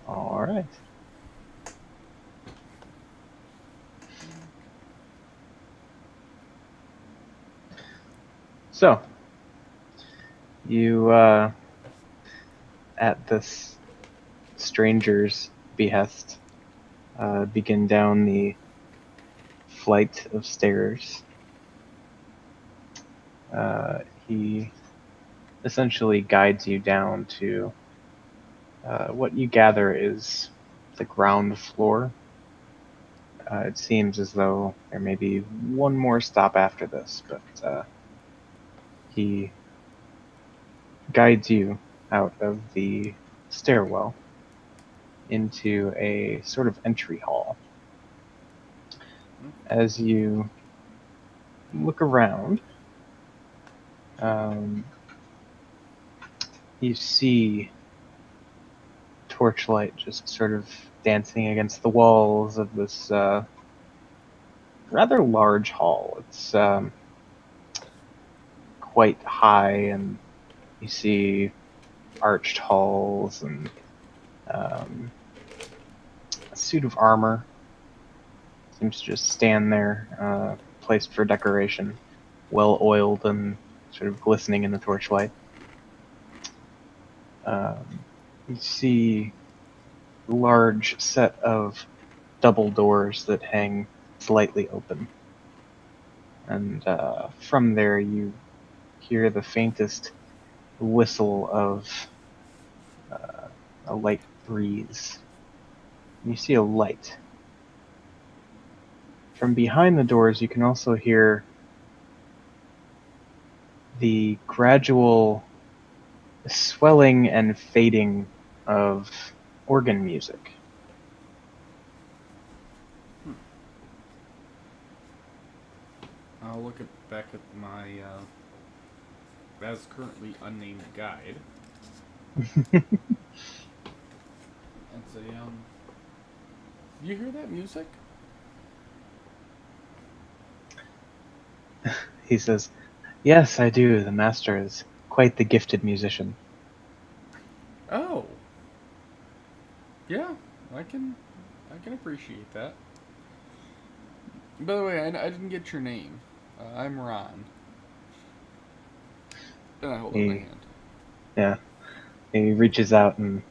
All right. So, you, at this stranger's behest, begin down the flight of stairs. He essentially guides you down to what you gather is the ground floor. It seems as though there may be one more stop after this, but he guides you out of the stairwell into a sort of entry hall. As you look around, um, you see torchlight just sort of dancing against the walls of this rather large hall. It's quite high, and you see arched halls and um, a suit of armor seems to just stand there, placed for decoration, well oiled and sort of glistening in the torchlight. You see a large set of double doors that hang slightly open. And from there, you hear the faintest whistle of a light breeze. You see a light. From behind the doors, you can also hear the gradual swelling and fading of organ music. I'll look back at my as currently unnamed guide and say, you hear that music? He says, "Yes, I do. The master is quite the gifted musician." Oh, yeah, I can, I can appreciate that. By the way, I didn't get your name. I'm Ron, and I hold up my He, hand. yeah, he reaches out and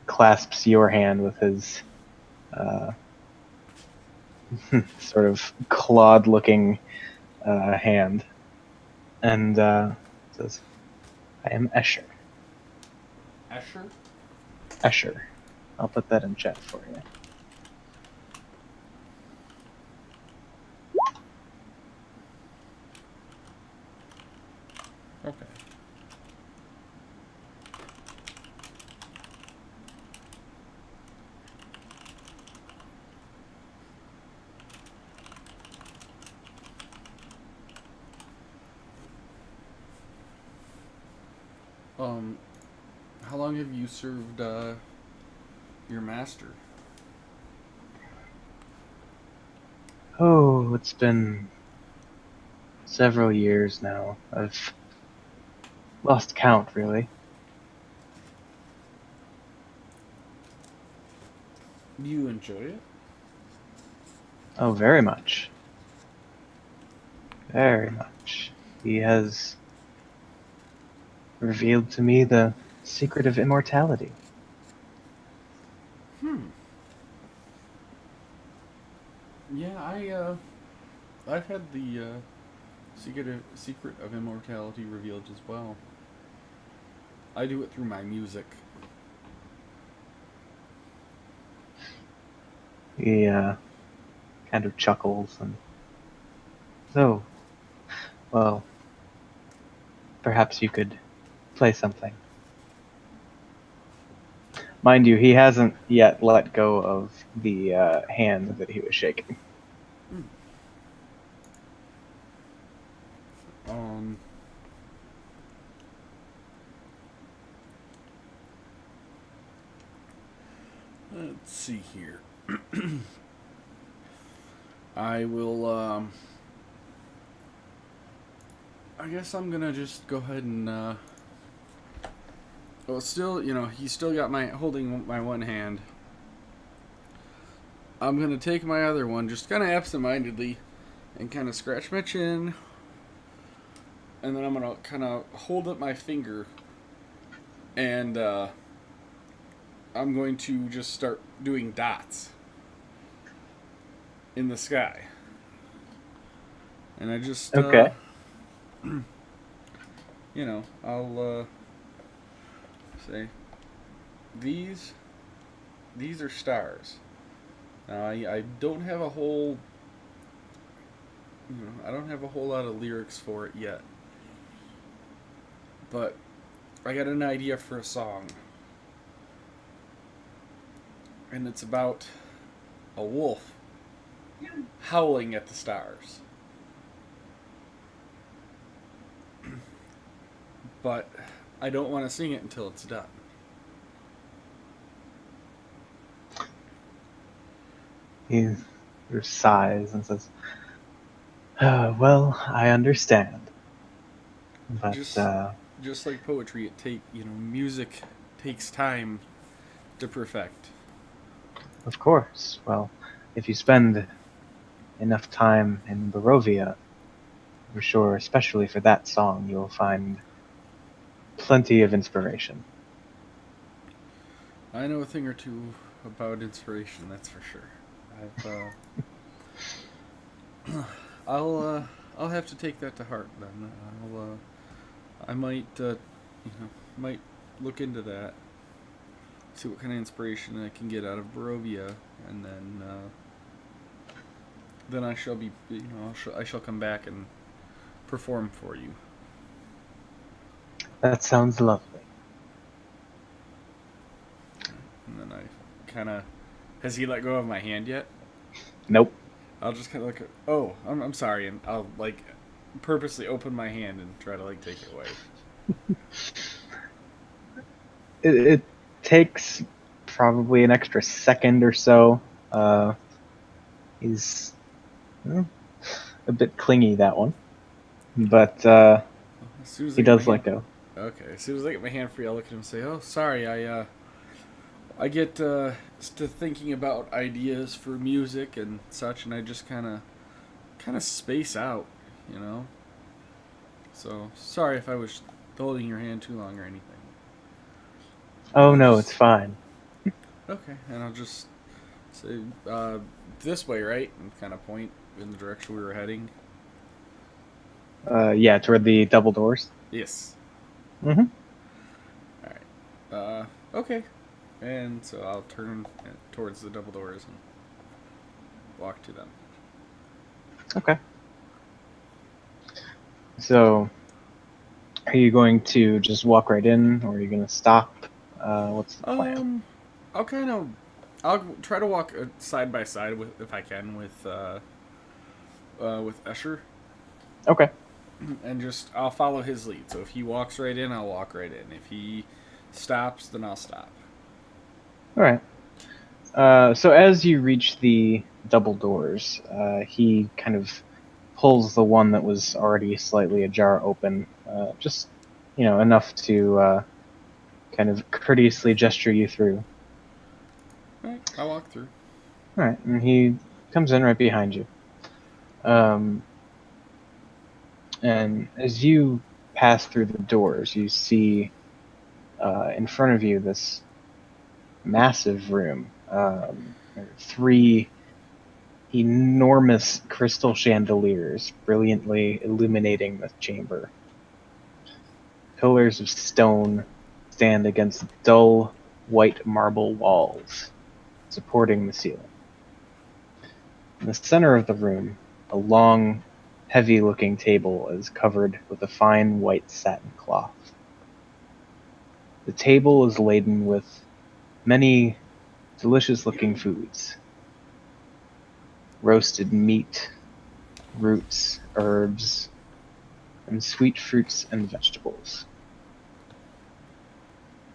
clasps your hand with his uh, sort of clawed-looking hand, and says, "I am Escher. Escher? Escher. I'll put that in chat for you." Okay. Um, how long have you served your master? Oh, it's been several years now. I've lost count, really. Do you enjoy it? Oh, very much. Very much. He has revealed to me the secret of immortality. Hmm. Yeah, I've had the secret of immortality revealed as well. I do it through my music. He kind of chuckles and, so, well, perhaps you could play something. Mind you, he hasn't yet let go of the hand that he was shaking. Hmm. Um, let's see here. I will. I guess I'm gonna just go ahead and Well, still, he's still got my holding my one hand. I'm gonna take my other one, just kind of absentmindedly, and kind of scratch my chin, and then I'm gonna kind of hold up my finger, and I'm going to just start doing dots in the sky, and I just, Okay. I'll say these these are stars. Now I don't have a whole I don't have a whole lot of lyrics for it yet, but I got an idea for a song, and it's about a wolf howling at the stars. But I don't want to sing it until it's done. He sort of sighs and says, well, I understand. But, Just just like poetry, music takes time to perfect. of course, well, if you spend enough time in Barovia, I'm sure, especially for that song, you'll find plenty of inspiration. I know a thing or two about inspiration, that's for sure. I'll have to take that to heart then. I might might look into that, see what kind of inspiration I can get out of Barovia, and then I shall be I shall come back and perform for you. That sounds lovely. And then I kind of has he let go of my hand yet? Nope. I'll just kind of like, oh, I'm sorry, and I'll like purposely open my hand and try to like take it away. It takes probably an extra second or so. He's a bit clingy, that one. But As soon as I he get my does hand, let go. okay. As soon as I get my hand free, I'll look at him and say, "Oh, sorry, I get to thinking about ideas for music and such, and I just kind of space out, you know. So sorry if I was holding your hand too long or anything." And Oh I'll no, it's just fine. okay, and I'll just say this way, right, and kind of point in the direction we were heading. Yeah, toward the double doors. Yes. Mm-hmm. All right. Okay. And so I'll turn towards the double doors and walk to them. Okay. So, are you going to just walk right in, or are you going to stop? What's the plan? Um, I'll kind of, I'll try to walk side by side with, if I can, with Escher, Okay. and just I'll follow his lead. So if he walks right in, I'll walk right in. If he stops, then I'll stop. All right. So as you reach the double doors, he kind of pulls the one that was already slightly ajar open, just enough to kind of courteously gesture you through. All right, I'll walk through. All right, and he comes in right behind you. Um, and as you pass through the doors, you see in front of you this massive room. Three enormous crystal chandeliers brilliantly illuminating the chamber. Pillars of stone stand against dull white marble walls, supporting the ceiling. In the center of the room, a long, heavy-looking table is covered with a fine white satin cloth. The table is laden with many delicious-looking foods: roasted meat, roots, herbs, and sweet fruits and vegetables.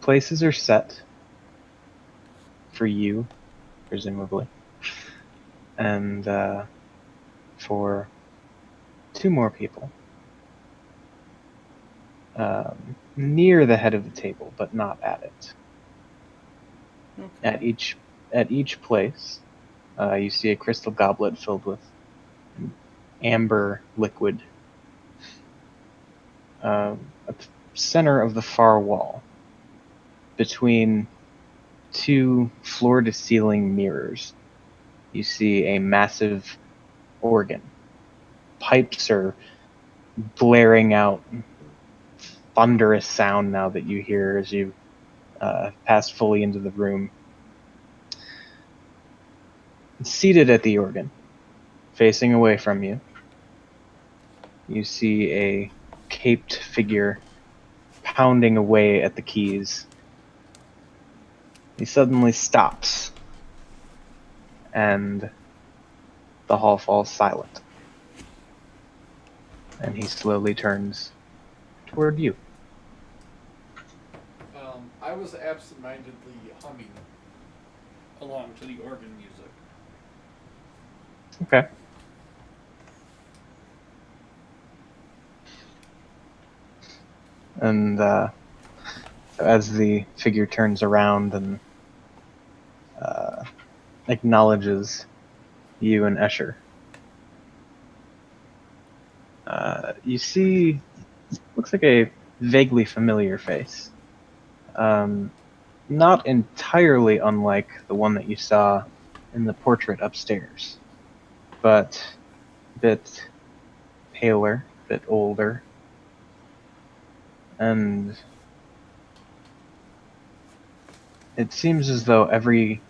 Places are set for you, presumably, and for two more people. near the head of the table, but not at it. Okay. At each place, you see a crystal goblet filled with an amber liquid. At the center of the far wall, between two floor-to-ceiling mirrors, you see a massive organ. Pipes are blaring out thunderous sound now that you hear as you pass fully into the room. Seated at the organ, facing away from you, you see a caped figure pounding away at the keys. He suddenly stops, and the hall falls silent. And he slowly turns toward you. I was absentmindedly humming along to the organ music. Okay. And as the figure turns around and acknowledges you and Escher, you see, looks like a vaguely familiar face. Not entirely unlike the one that you saw in the portrait upstairs, but a bit paler, a bit older, and it seems as though every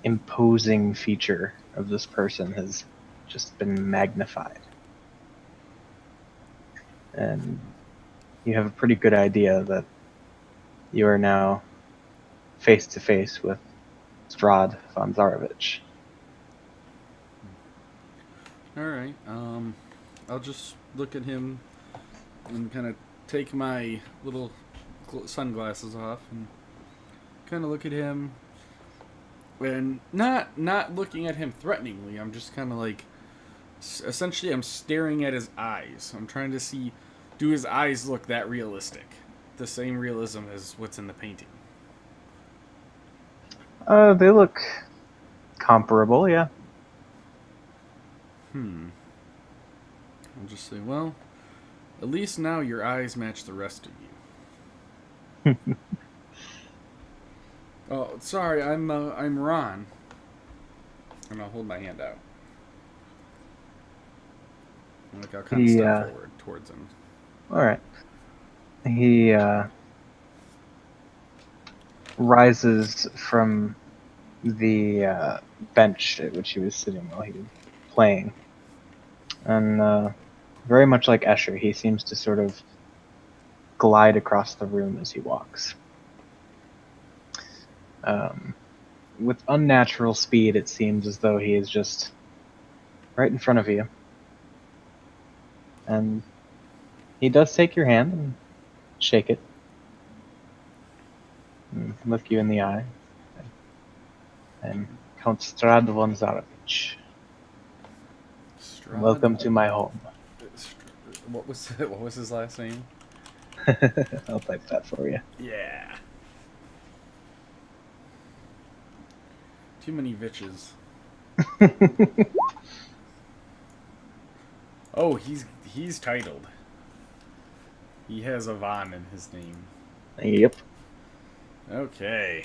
imposing feature of this person has just been magnified. And you have a pretty good idea that you are now face to face with Strad von Zarovich. Alright, I'll just look at him and kind of take my little sunglasses off and kind of look at him and not looking at him threateningly. I'm just kind of like, essentially I'm staring at his eyes. I'm trying to see, do his eyes look that realistic? The same realism as what's in the painting. They look comparable, yeah. I'll just say, well, at least now your eyes match the rest of you. Oh, sorry, I'm Ron. And I'll hold my hand out. Like I'll kind of step forward towards him. Alright. He rises from the bench at which he was sitting while he was playing. And very much like Escher, he seems to sort of glide across the room as he walks. With unnatural speed, it seems as though he is just right in front of you. And he does take your hand and shake it. And look you in the eye. I'm Count Strad von Zarovich. Welcome to my home. What was his last name? I'll type that for you. Yeah. Too many Viches. Oh, he's titled. He has a Von in his name. Yep. Okay.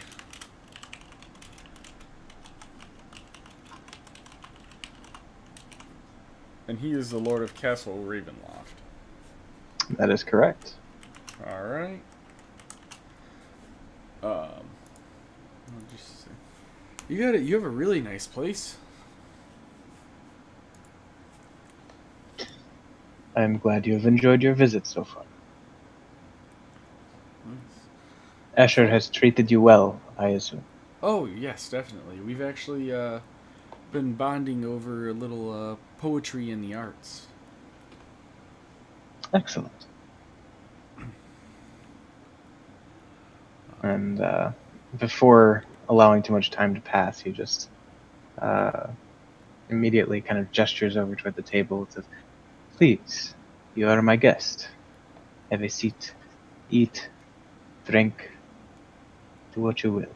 And he is the Lord of Castle Ravenloft. That is correct. All right. I'll just say, you have a really nice place. I'm glad you have enjoyed your visit so far. Nice. Escher has treated you well, I assume. Oh yes, definitely. We've actually been bonding over a little poetry in the arts. Excellent. And before allowing too much time to pass, he just immediately kind of gestures over toward the table and says, "Please, You are my guest. Have a seat. Eat, drink, do what you will.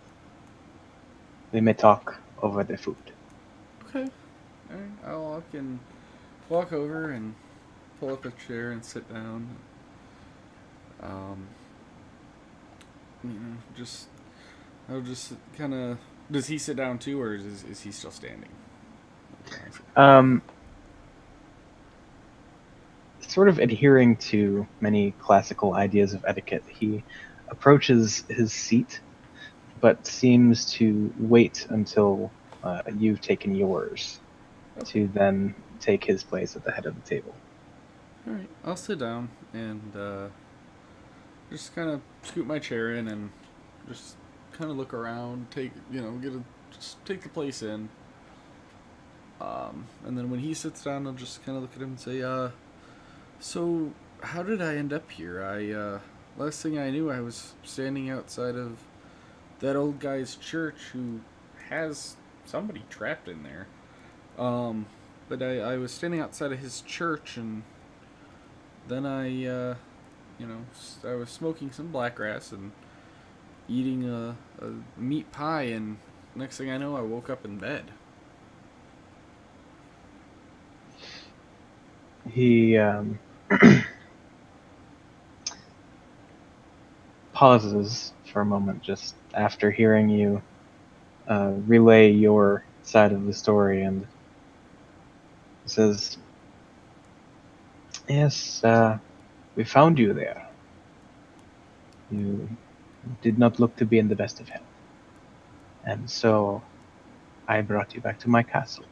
We may talk over the food. Okay. Alright, I can walk over and pull up a chair and sit down. Um, just I'll just kind of. Does he sit down too, or is he still standing? Um, Sort of adhering to many classical ideas of etiquette, he approaches his seat, but seems to wait until you've taken yours Okay. to then take his place at the head of the table. All right. I'll sit down and just kind of scoot my chair in and just kind of look around, just take the place in. And then when he sits down, I'll just kind of look at him and say, so how did I end up here? Last thing I knew, I was standing outside of that old guy's church who has somebody trapped in there. But I was standing outside of his church, and then I was smoking some black grass and eating a meat pie, and next thing I know, I woke up in bed. He pauses for a moment just after hearing you relay your side of the story and says, "Yes, we found you there. You did not look to be in the best of health. And so I brought you back to my castle."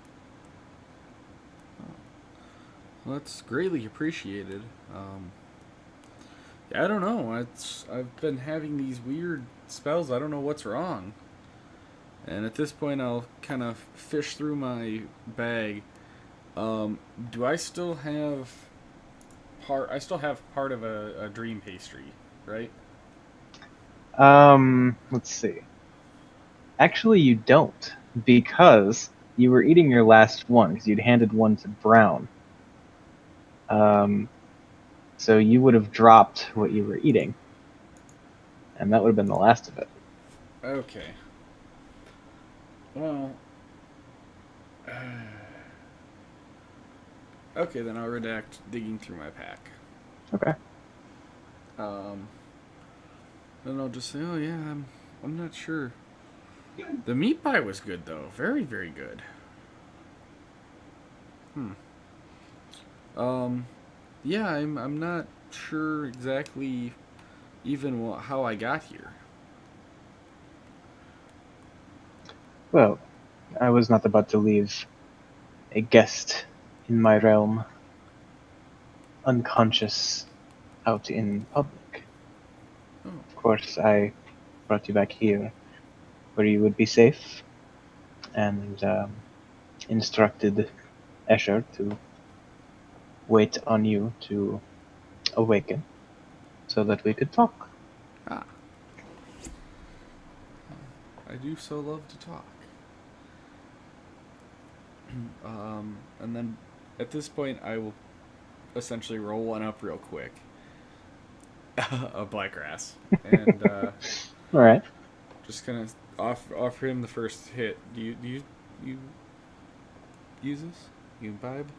Well, that's greatly appreciated. Yeah, I don't know. I've been having these weird spells. I don't know what's wrong. And at this point, I'll kind of fish through my bag. Do I still have part? I still have part of a dream pastry, right? Let's see. Actually, you don't, because you were eating your last one, because you'd handed one to Brown. Um, so you would have dropped what you were eating, and that would have been the last of it. Okay. Well. Okay, then I'll redact digging through my pack. Okay. Um, then I'll just say, oh yeah, I'm not sure. The meat pie was good though, very very good. Hmm. Um, yeah, I'm not sure exactly even how I got here. Well, I was not about to leave a guest in my realm unconscious out in public. Oh, Of course, I brought you back here where you would be safe and instructed Escher to wait on you to awaken so that we could talk. ah, I do so love to talk. And then at this point, I will essentially roll one up real quick. A black grass, and All right. just kind of offer him the first hit. Do you use this? You imbibe?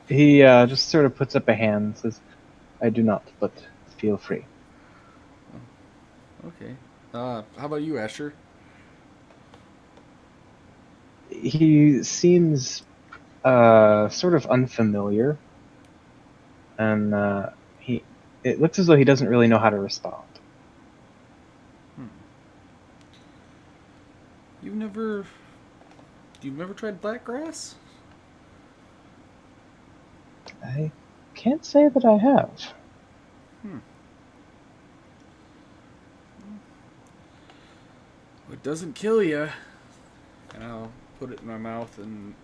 He just sort of puts up a hand and says, "I do not, but feel free." Oh, okay. How about you, Asher? He seems sort of unfamiliar, and it looks as though he doesn't really know how to respond. Hmm. You've never you've never tried black grass? I can't say that I have. Hmm. It doesn't kill you. And I'll put it in my mouth and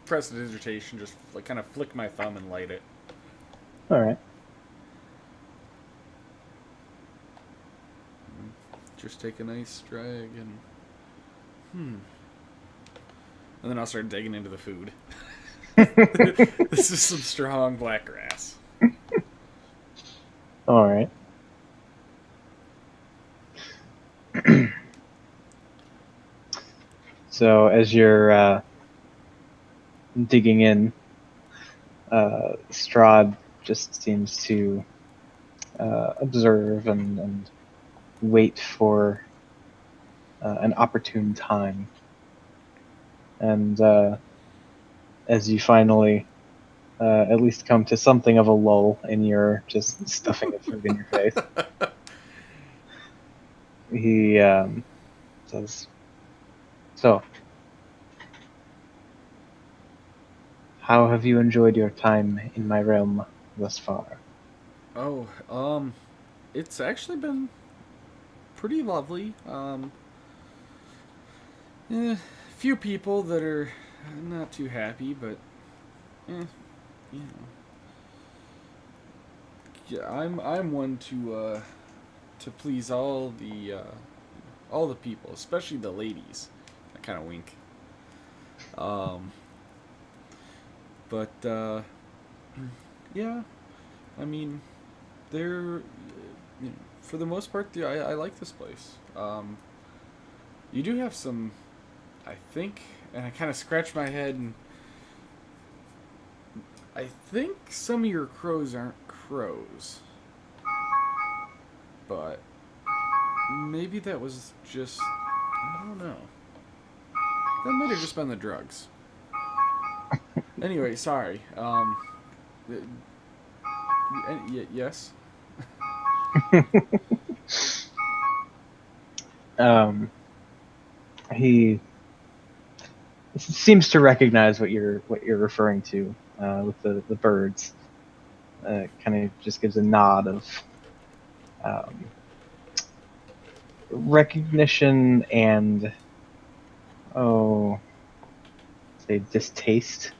press the dissertation. Just like kind of flick my thumb and light it. All right. Just take a nice drag and and then I'll start digging into the food. This is some strong black grass. All right. So as you're digging in, Strahd just seems to observe and wait for an opportune time. And as you finally at least come to something of a lull in your just stuffing of food in your face, he says, "So, how have you enjoyed your time in my realm thus far?" Oh, it's actually been pretty lovely. Few people that are not too happy, but you know, yeah, I'm one to please all the people, especially the ladies. I kind of wink. Um, but yeah, I mean, they're for the most part, I like this place. You do have some, I think, and I kind of scratch my head, and I think some of your crows aren't crows, but maybe that was just, I don't know. That might have just been the drugs. Anyway, sorry. Yes. Um, he seems to recognize what you're referring to with the birds. Kind of just gives a nod of um, recognition and oh, say distaste,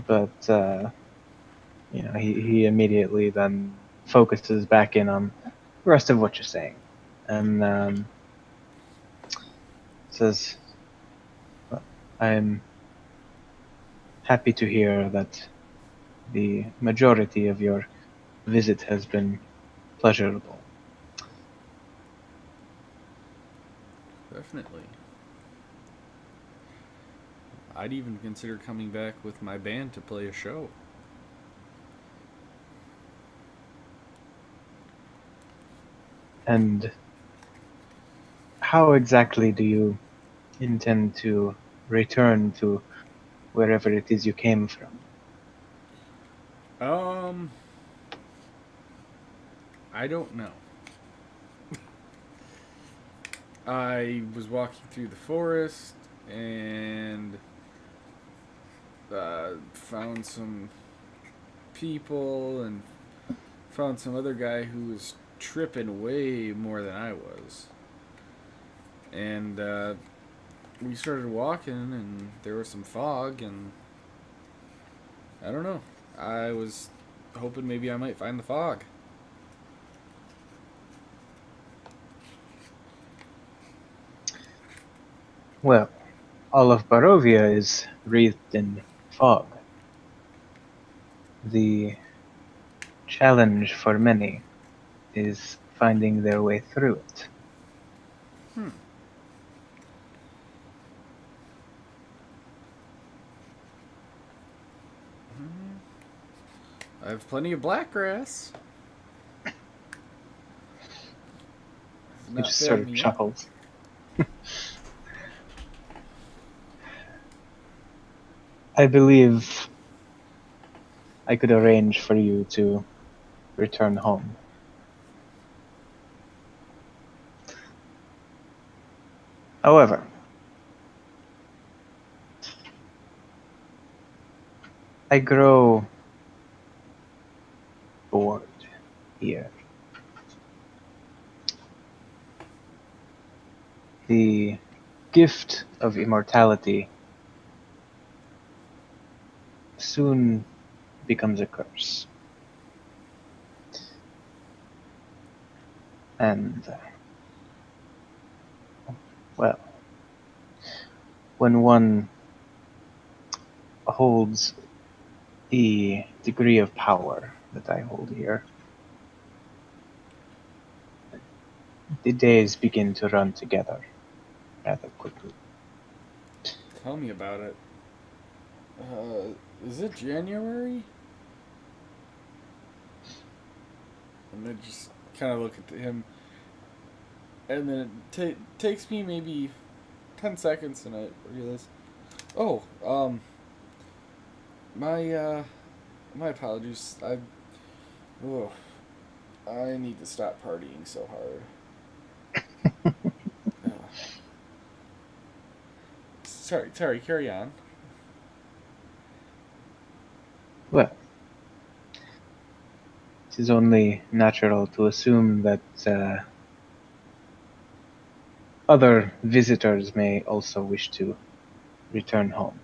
but he immediately then focuses back in on the rest of what you're saying, and says, "I'm happy to hear that the majority of your visit has been pleasurable." Definitely. I'd even consider coming back with my band to play a show. And how exactly do you intend to return to wherever it is you came from? Um, I don't know. I was walking through the forest and found some people and found some other guy who was tripping way more than I was. And we started walking, and there was some fog, and I don't know. I was hoping maybe I might find the fog. Well, all of Barovia is wreathed in fog. The challenge for many is finding their way through it. Hmm. I have plenty of black grass. It's He not just sort failed of me yet. chuckles. I believe I could arrange for you to return home. However, I grow bored here. The gift of immortality soon becomes a curse. And, well, when one holds the degree of power that I hold here, the days begin to run together rather quickly. Tell me about it. Is it January? And then just kind of look at him, and then it takes me maybe 10 seconds, and I realize, oh, my my apologies. Oh, I need to stop partying so hard. Sorry, carry on. Well, it is only natural to assume that other visitors may also wish to return home.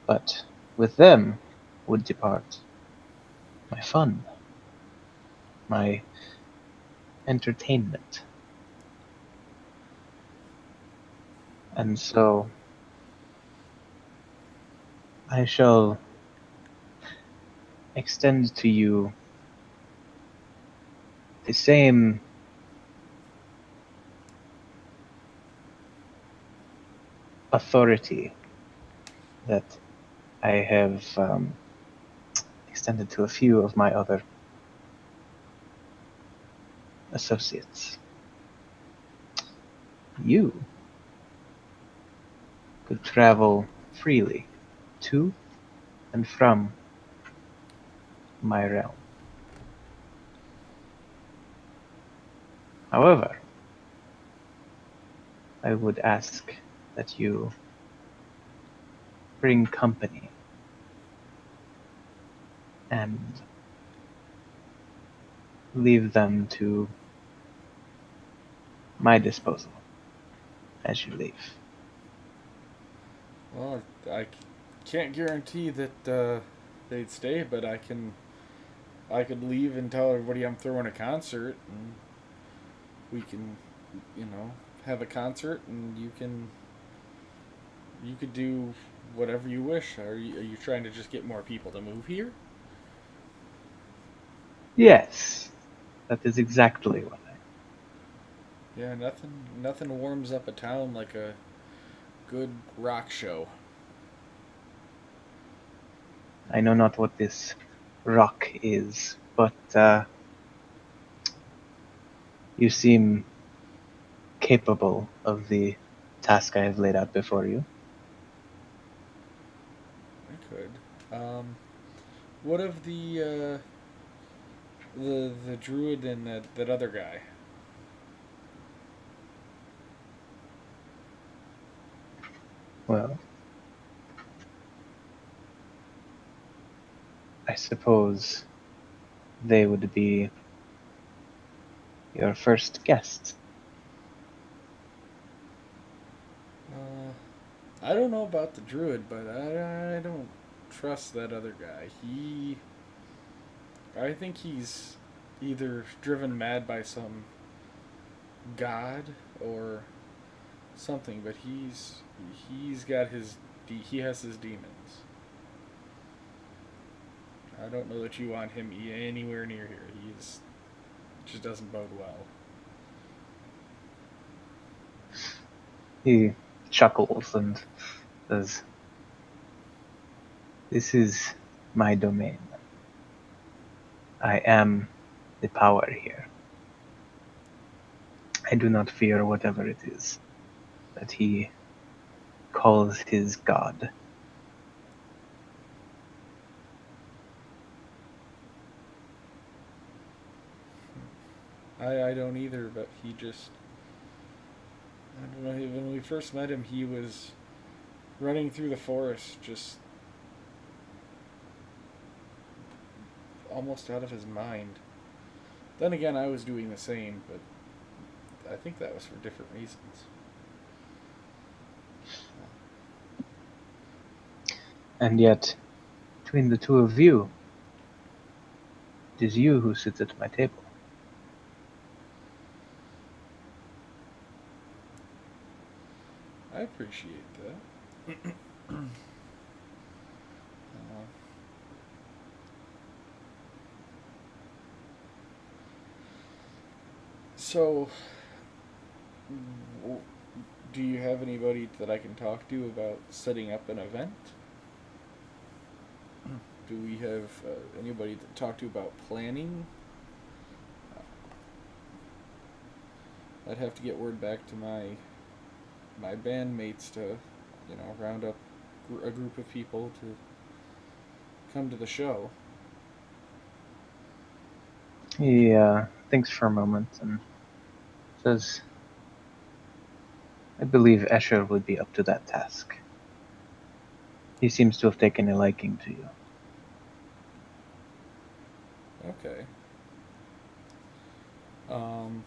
But with them would depart my fun, my entertainment. And so I shall extend to you the same authority that I have extended to a few of my other associates. You could travel freely to and from my realm. However, I would ask that you bring company and leave them to my disposal as you leave. Well, I can't guarantee that they'd stay, but I could leave and tell everybody I'm throwing a concert, and we can, you know, have a concert, and you could do whatever you wish. Are you trying to just get more people to move here? Yes, that is exactly what Yeah, nothing warms up a town like a good rock show. I know not what this rock is, but you seem capable of the task I have laid out before you. I could. What of the druid and that other guy? Well, I suppose they would be your first guests. Uh, I don't know about the druid, but I don't trust that other guy. I think he's either driven mad by some god or something, but he's got he has his demons. I don't know that you want him anywhere near here. He's just doesn't bode well. He chuckles and says, "This is my domain. I am the power here. I do not fear whatever it is that he calls his god." I don't either, but he just I don't know. When we first met him, he was running through the forest, just almost out of his mind. Then again, I was doing the same, but I think that was for different reasons. And yet, between the two of you, it is you who sits at my table. appreciate that. Uh, so, w- do you have anybody that I can talk to about setting up an event? Do we have anybody to talk to about planning? I'd have to get word back to my bandmates to, round up a group of people to come to the show. He thinks for a moment and says, I believe Escher would be up to that task. He seems to have taken a liking to you. Okay. Um,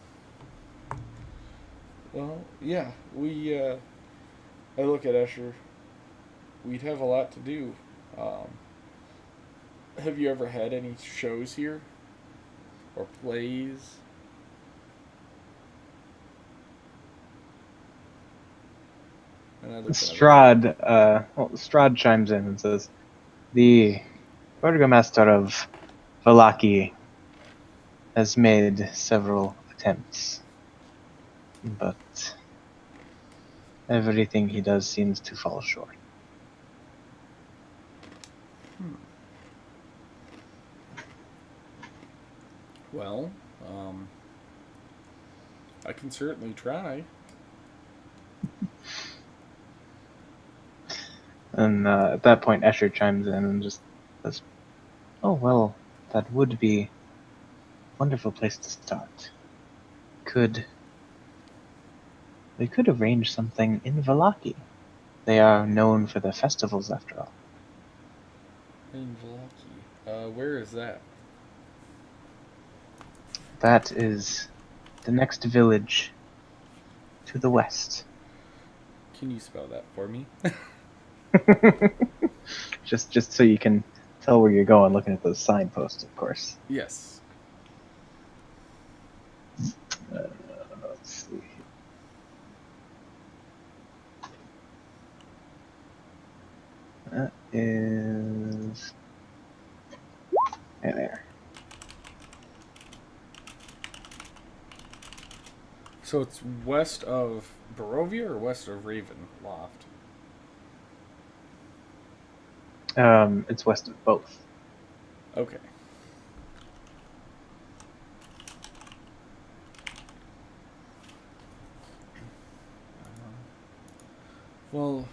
well, yeah, I look at Escher. We'd have a lot to do. Um, have you ever had any shows here or plays? And I look at him. Strahd chimes in and says, the Burgomaster of Valaki has made several attempts, but everything he does seems to fall short. Hmm. Well, um, I can certainly try. And at that point, Escher chimes in and just says, oh, well, that would be a wonderful place to start. Could We could arrange something in Valaki. They are known for their festivals, after all. In Valaki. Where is that? That is the next village to the west. Can you spell that for me? just so you can tell where you're going, looking at those signposts, of course. Yes. Let's see. That is there. So it's west of Barovia or west of Ravenloft? It's west of both. Okay. Well,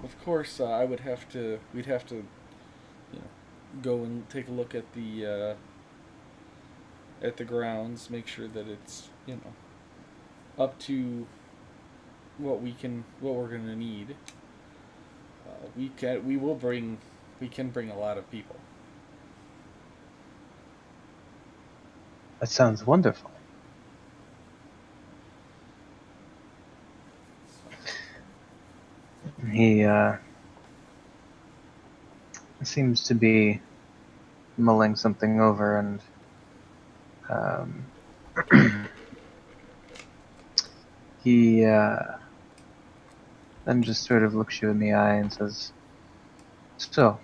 of course, I would have to. We'd have to, go and take a look at the grounds, make sure that it's up to what we're gonna need. We can bring a lot of people. That sounds wonderful. He seems to be mulling something over, and um, he then just sort of looks you in the eye and says, so,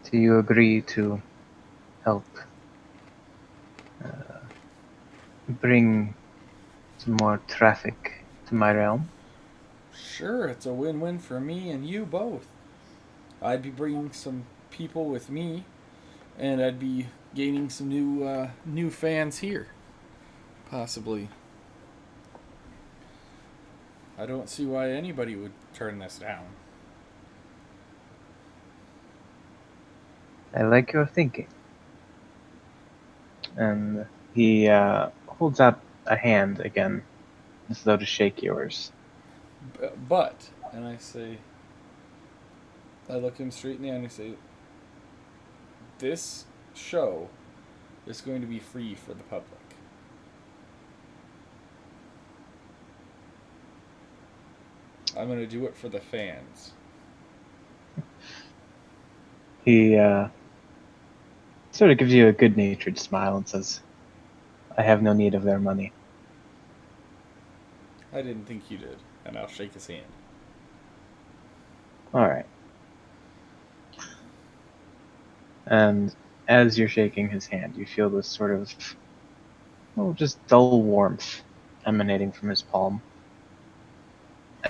do you agree to help bring some more traffic to my realm? Sure, it's a win-win for me and you both. I'd be bringing some people with me, and I'd be gaining some new fans here, possibly. I don't see why anybody would turn this down. I like your thinking. And he holds out a hand again, as though to shake yours. But, and I look him straight in the eye and I say, this show is going to be free for the public. I'm going to do it for the fans. He sort of gives you a good-natured smile and says, I have no need of their money. I didn't think you did. And I'll shake his hand. All right. And as you're shaking his hand, you feel this sort of, oh, just dull warmth emanating from his palm.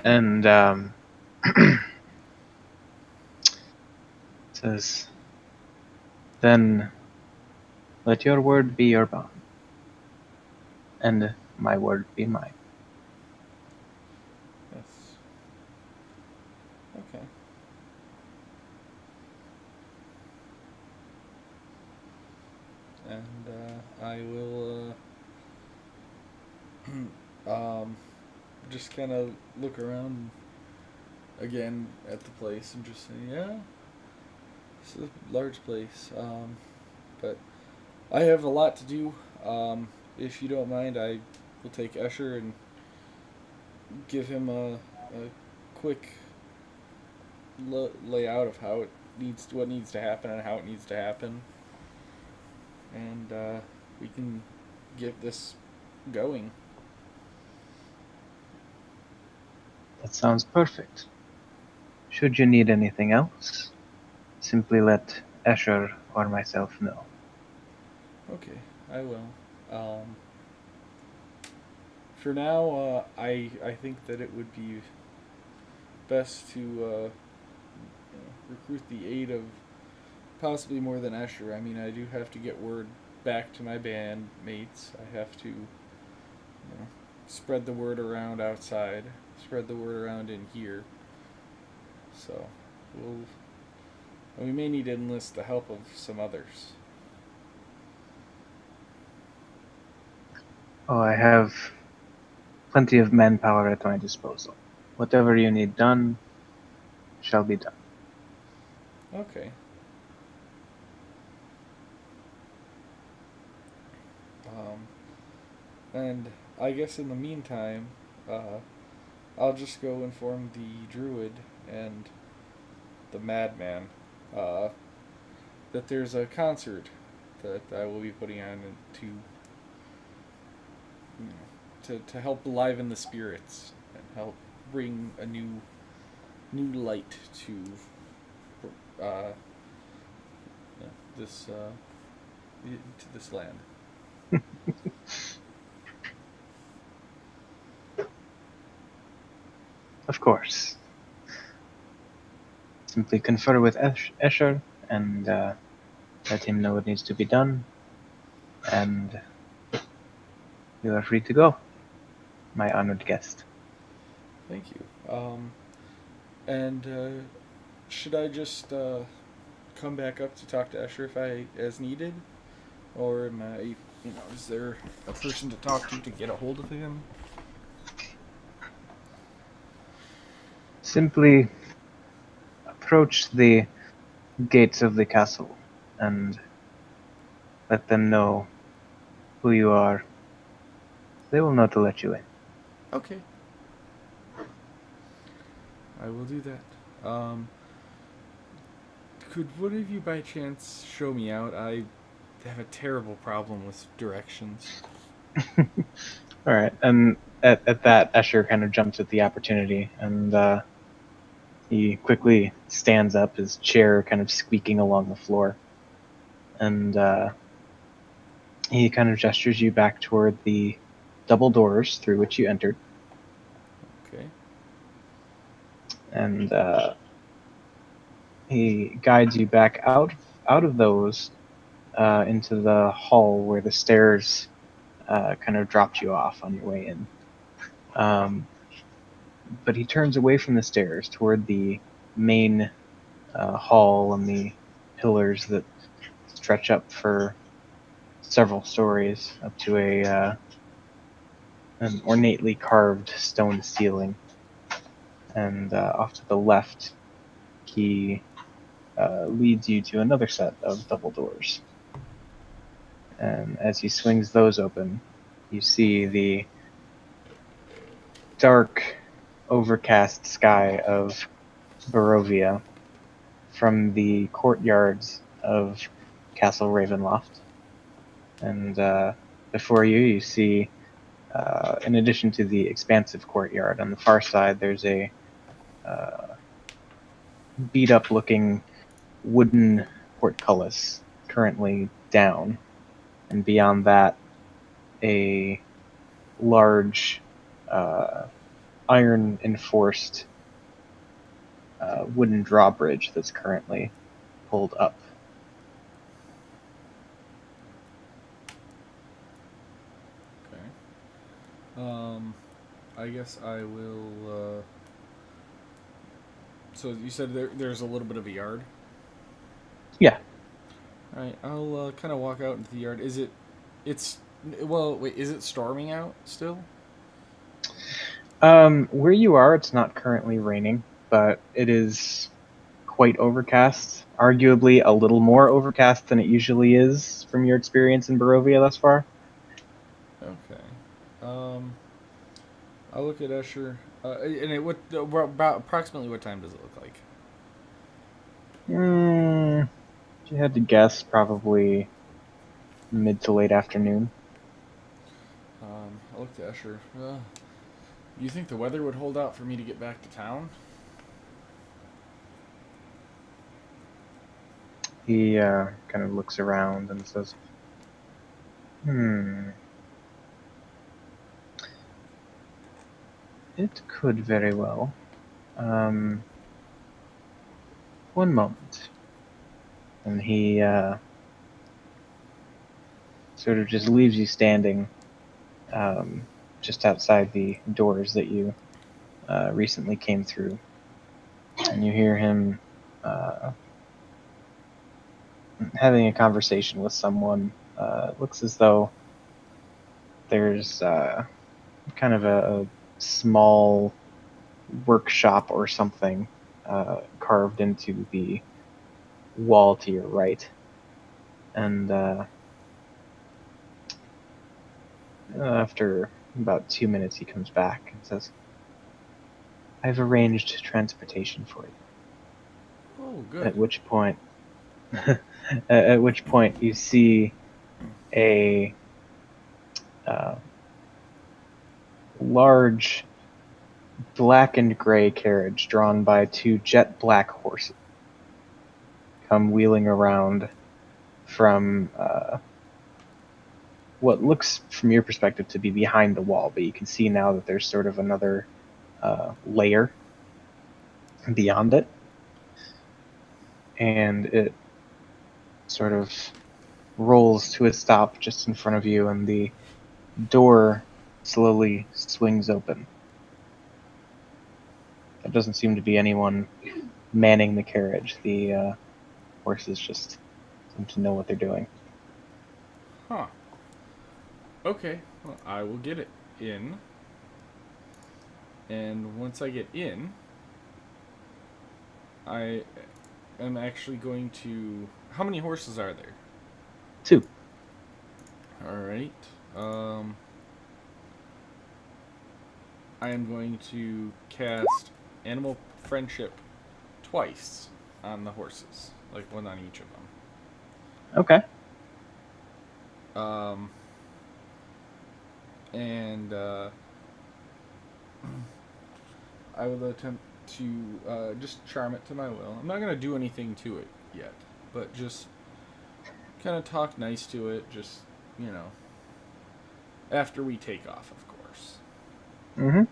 And says, "Then let your word be your bond, and my word be mine." Yes. Okay. And I will just kind of look around again at the place and just say, yeah, this is a large place. But I have a lot to do. If you don't mind, I will take Escher and give him a quick layout of how it what needs to happen and how it needs to happen, and we can get this going. That sounds perfect. Should you need anything else, simply let Escher or myself know. Okay, I will. Um, for now, I think that it would be best to recruit the aid of possibly more than Escher. I mean, I do have to get word back to my band mates. I have to, spread the word around outside, spread the word around in here. So, we may need to enlist the help of some others. Oh, I have plenty of manpower at my disposal. Whatever you need done shall be done. Okay. Um, and I guess in the meantime, uh, I'll just go inform the druid and the madman uh, that there's a concert that I will be putting on to to help liven the spirits and help bring a new light to uh, this to this land. Of course. Simply confer with Escher and let him know what needs to be done, and you are free to go, my honored guest. Thank you. And should I just come back up to talk to Escher if I as needed, or am I, is there a person to talk to get a hold of him? Simply approach the gates of the castle and let them know who you are. They will know to let you in. Okay, I will do that. Could one of you by chance show me out? I have a terrible problem with directions. All right, and at that, Escher kind of jumps at the opportunity, and he quickly stands up, his chair kind of squeaking along the floor, and he kind of gestures you back toward the double doors through which you entered, Okay. and he guides you back out of those into the hall where the stairs kind of dropped you off on your way in. Um, but he turns away from the stairs toward the main hall and the pillars that stretch up for several stories up to an ornately carved stone ceiling. And off to the left, he leads you to another set of double doors. And as he swings those open, you see the dark, overcast sky of Barovia from the courtyards of Castle Ravenloft. And before you, you see in addition to the expansive courtyard. On the far side, there's a beat up looking wooden portcullis currently down, and beyond that, a large iron enforced wooden drawbridge that's currently pulled up. Okay. I guess I will. So you said there's a little bit of a yard. Yeah. All right. I'll kind of walk out into the yard. Is it? It's. Well, wait. Is it storming out still? Where you are, it's not currently raining, but it is quite overcast. Arguably a little more overcast than it usually is from your experience in Barovia thus far. Okay. Um. I'll look at Escher. And about approximately what time does it look like? If you had to guess, probably mid to late afternoon. I'll look to Escher. You think the weather would hold out for me to get back to town? He kind of looks around and says, it could very well. One moment. And he sort of just leaves you standing just outside the doors that you recently came through. And you hear him having a conversation with someone. It looks as though there's kind of a small workshop or something carved into the wall to your right. And after about 2 minutes, he comes back and says, I've arranged transportation for you. Oh, good. At which point, you see a large black and gray carriage drawn by two jet black horses come wheeling around from what looks, from your perspective, to be behind the wall, but you can see now that there's sort of another layer beyond it. And it sort of rolls to a stop just in front of you, and the door slowly swings open. There doesn't seem to be anyone manning the carriage. The horses just seem to know what they're doing. Huh. Okay. Well, I will get it in. And once I get in, I am actually going to. How many horses are there? 2. Alright. I am going to cast Animal Friendship twice on the horses. Like one on each of them. Okay. And I will attempt to just charm it to my will. I'm not going to do anything to it yet, but just kind of talk nice to it, just, after we take off, of course. Mm-hmm. And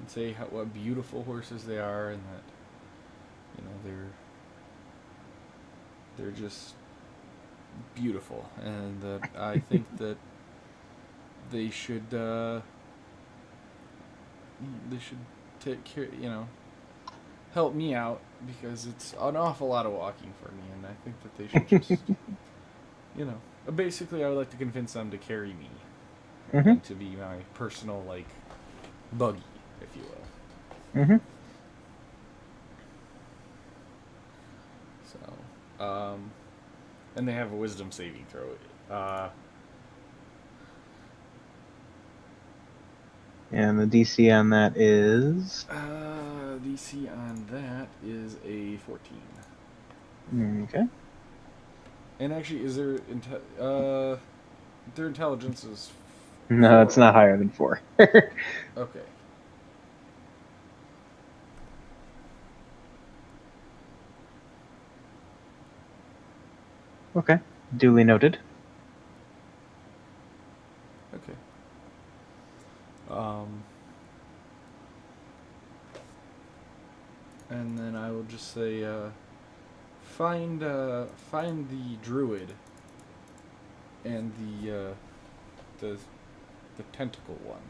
say what beautiful horses they are, and that, they're just beautiful, and that I think that they should take care, help me out, because it's an awful lot of walking for me, and I think that they should just, basically I would like to convince them to carry me, and to be my personal, buggy, if you will. Mm-hmm. So, and they have a wisdom saving throw. And the DC on that is? DC on that is a 14. Okay. And actually, is their intelligence is No, it's not higher than 4. Okay. Okay, duly noted. Okay. Um, and then I will just say, find the druid and the the tentacle one.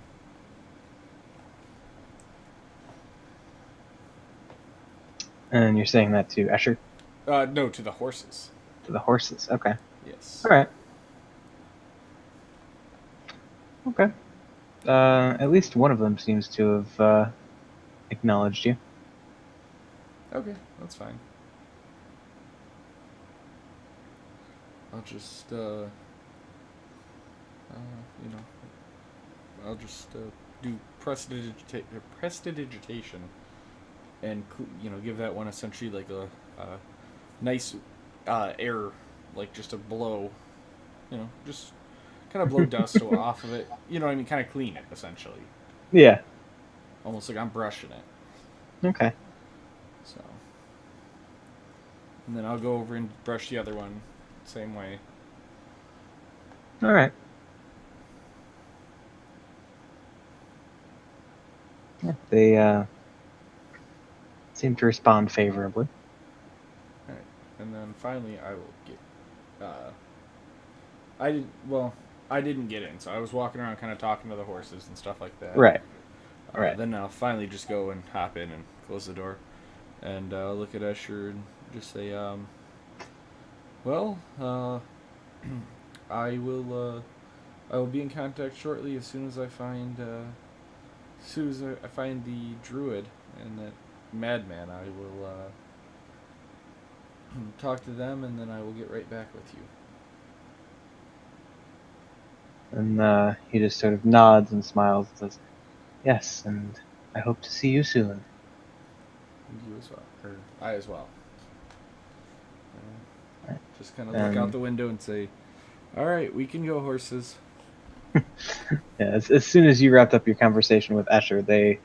And you're saying that to Escher? No, to the horses. To the horses. Okay. Yes. Alright. Okay. At least one of them seems to have acknowledged you. Okay, that's fine. I'll just, you know, I'll just do prestidigitation and give that one essentially like a nice air, like just a blow, just kind of blow dust off of it. You know what I mean? Kind of clean it essentially, Yeah. almost like I'm brushing it. Okay. So, and then I'll go over and brush the other one, same way. Alright. Yeah, they seem to respond favorably. All right, and then finally I will get. I did well. I didn't get in, so I was walking around, kind of talking to the horses and stuff like that. Right. Right. Then I'll finally just go and hop in and close the door, and look at Escher and just say, "Well, I will. I will be in contact shortly as soon as I find. As soon as I find the druid and that madman, I will talk to them, and then I will get right back with you." And he just sort of nods and smiles and says, "Yes, and I hope to see you soon." And you as well, or I as well. Right. Just kind of look out the window and say, "All right, we can go, horses." Yeah, as soon as you wrapped up your conversation with Escher, they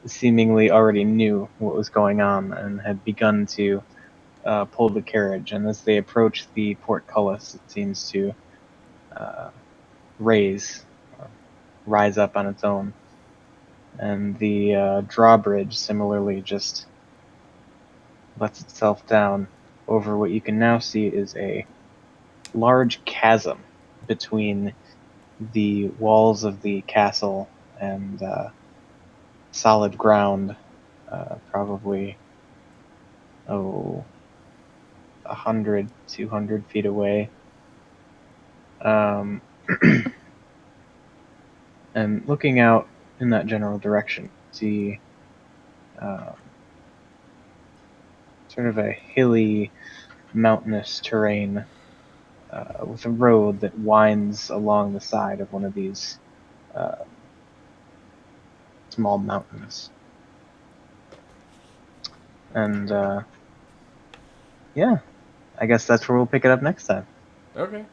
seemingly already knew what was going on and had begun to pull the carriage. And as they approach the portcullis, it seems to uh, raise or rise up on its own. And the drawbridge similarly just lets itself down over what you can now see is a large chasm between the walls of the castle and solid ground, probably 100, 200 feet away. Um, and looking out in that general direction, see uh, sort of a hilly, mountainous terrain with a road that winds along the side of one of these uh, small mountains. And yeah, I guess that's where we'll pick it up next time. Okay.